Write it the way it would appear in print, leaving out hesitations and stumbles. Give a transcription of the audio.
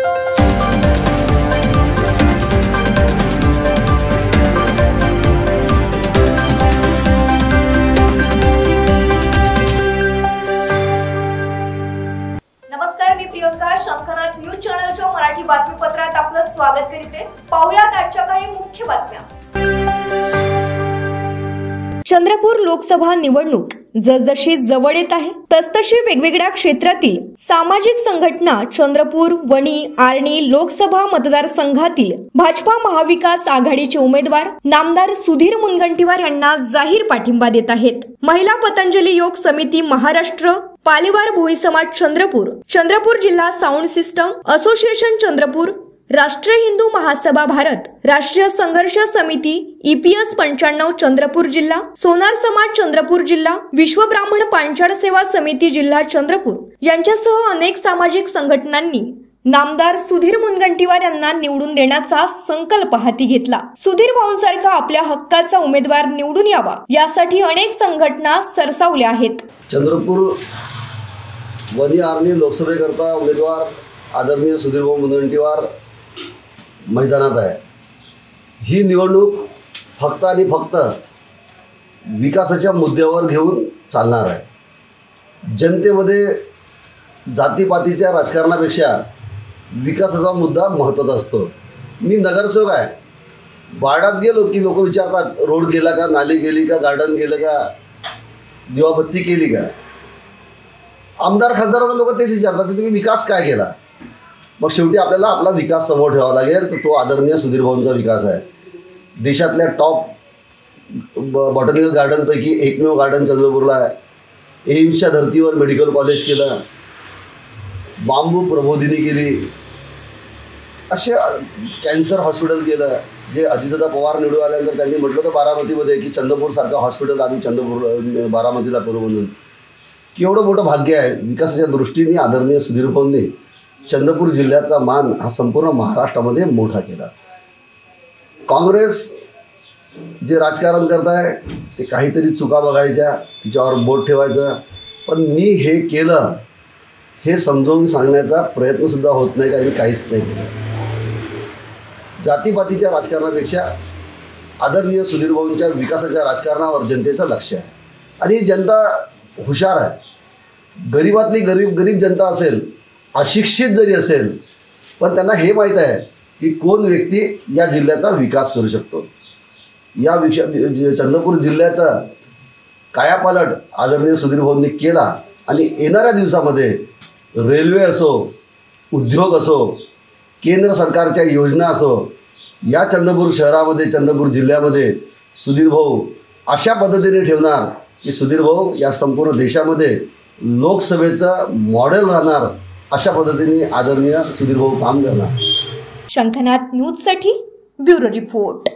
नमस्कार, मी प्रियंका. शंखनाथ न्यूज चॅनलच्या मराठी बातमीपत्रात आपलं स्वागत करते. पाहुयात आजच्या काही मुख्य बातम्या. चंद्रपूर लोकसभा निवडणूक जसजशी जवळ येत आहे तसतशी वेगवेगळ्या क्षेत्रातील सामाजिक संघटना चंद्रपूर, वणी, आर्णी लोकसभा मतदारसंघातील भाजपा महाविकास आघाडीचे उमेदवार नामदार सुधीर मुनगंटीवार यांना जाहीर पाठिंबा देत आहेत. महिला पतंजली योग समिती महाराष्ट्र, पालेवार भोई समाज चंद्रपूर, चंद्रपूर जिल्हा साऊंड सिस्टम असोसिएशन चंद्रपूर, राष्ट्रीय हिंदू महासभा भारत, राष्ट्रीय संघर्ष समिती EPS 95 चंद्रपूर जिल्हा, सोनार समाज चंद्रपूर जिल्हा, विश्व ब्राह्मण पांचाळ सेवा समिती जिल्हा चंद्रपूर यांच्यासह अनेक सामाजिक संघटनांनी नामदार सुधीर मुनगंटीवार यांना निवडून देण्याचा संकल्प हाती घेतला. सुधीर भाऊंसारखा आपल्या हक्काचा उमेदवार निवडून यावा यासाठी अनेक संघटना सरसावल्या आहेत. चंद्रपूर वणी आर्णी लोकसभेकरता उमेदवार आदरणीय सुधीर भाऊ मुनगंटीवार मैदानात आहे. ही निवडणूक फक्त आणि फक्त विकासाच्या मुद्द्यावर घेऊन चालणार आहे. जनतेमध्ये जातीपातीच्या राजकारणापेक्षा विकासाचा मुद्दा महत्त्वाचा असतो. मी नगरसेवक आहे. वार्डात गेलो की लोक विचारतात रोड केला का, नाली केली का, गार्डन केलं का, दिवाबत्ती केली का. आमदार खासदारांना लोक तेच विचारतात की तुम्ही विकास काय केला. मग शेवटी आपल्याला आपला विकास समोर ठेवावा लागेल. तर तो आदरणीय सुधीर भाऊंचा विकास आहे. देशातल्या टॉप बॉटनिकल गार्डनपैकी एकमेव गार्डन चंद्रपूरला आहे. एम्सच्या धर्तीवर मेडिकल कॉलेज केलं, बांबू प्रबोधिनी केली, असे कॅन्सर हॉस्पिटल केलं. जे अजितदादा पवार निवडून आल्यानंतर त्यांनी म्हटलं होतं बारामतीमध्ये की चंद्रपूरसारखं हॉस्पिटल आम्ही चंद्रपूर बारामतीला करू म्हणून. केवढं मोठं भाग्य आहे. विकासाच्या दृष्टीने आदरणीय सुधीर भाऊंनी चंद्रपूर जिल्ह्याचा मान हा संपूर्ण महाराष्ट्रामध्ये मोठा केला. काँग्रेस जे राजकारण करत आहे ते काहीतरी चुका बघायच्या, तिच्यावर बोट ठेवायचं. पण मी हे केलं हे समजावून सांगण्याचा प्रयत्नसुद्धा होत नाही, कारण काहीच नाही केलं. जातीपातीच्या राजकारणापेक्षा आदरणीय सुधीर भाऊंच्या विकासाच्या राजकारणावर जनतेचं लक्ष आहे. आणि जनता हुशार आहे. गरीबातली गरीब जनता असेल, अशिक्षित जरी असेल, पण त्यांना हे माहीत आहे की कोण व्यक्ती या जिल्ह्याचा विकास करू शकतो. या चंद्रपूर जिल्ह्याचा कायापालट आदरणीय सुधीर भाऊंनी केला. आणि येणाऱ्या दिवसामध्ये रेल्वे असो, उद्योग असो, केंद्र सरकारच्या योजना असो, या चंद्रपूर शहरामध्ये चंद्रपूर जिल्ह्यामध्ये सुधीर भाऊ अशा पद्धतीने ठेवणार की सुधीर भाऊ या संपूर्ण देशामध्ये लोकसभेचं मॉडेल राहणार. अशा पद्धतीने आदरणीय सुधीर भाऊ काम करणार. शंखनाथ न्यूजसाठी ब्युरो रिपोर्ट.